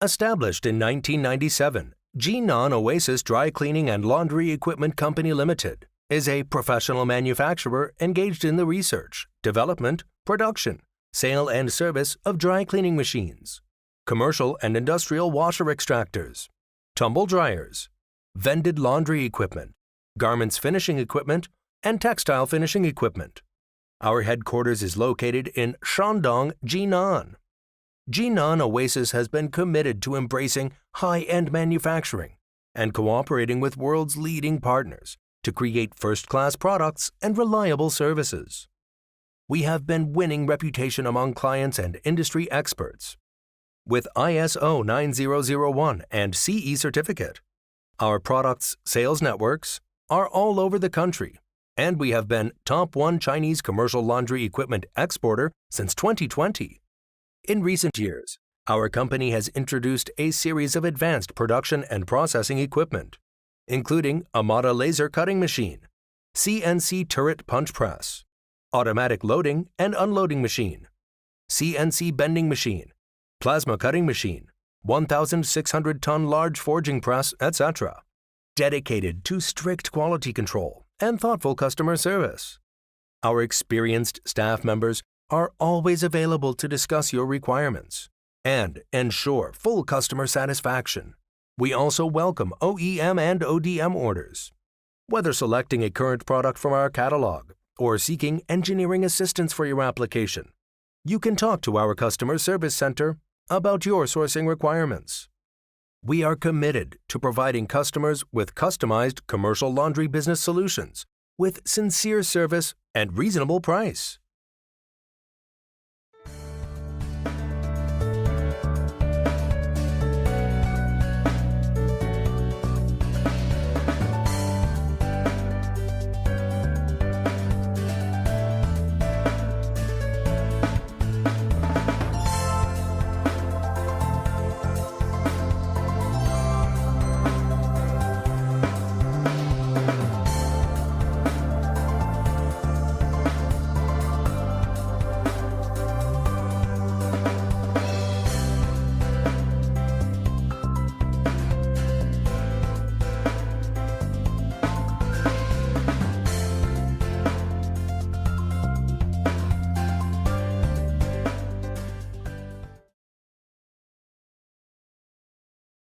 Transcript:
Established in 1997, Jinan Oasis Dry Cleaning and Laundry Equipment Company Limited is a professional manufacturer engaged in the research, development, production, sale and service of dry cleaning machines, commercial and industrial washer extractors, tumble dryers, vended laundry equipment, garments finishing equipment, and textile finishing equipment. Our headquarters is located in Shandong, Jinan. Jinan Oasis has been committed to embracing high-end manufacturing and cooperating with world's leading partners to create first-class products and reliable services. We have been winning reputation among clients and industry experts. With ISO 9001 and CE certificate, our products' sales networks are all over the country, and we have been top 1 Chinese commercial laundry equipment exporter since 2020. In recent years, our company has introduced a series of advanced production and processing equipment, including a Mata laser cutting machine, CNC turret punch press, automatic loading and unloading machine, CNC bending machine, plasma cutting machine, 1,600-ton large forging press, etc., dedicated to strict quality control and thoughtful customer service. Our experienced staff members are always available to discuss your requirements and ensure full customer satisfaction. We also welcome OEM and ODM orders. Whether selecting a current product from our catalog or seeking engineering assistance for your application, you can talk to our customer service center about your sourcing requirements. We are committed to providing customers with customized commercial laundry business solutions with sincere service and reasonable price.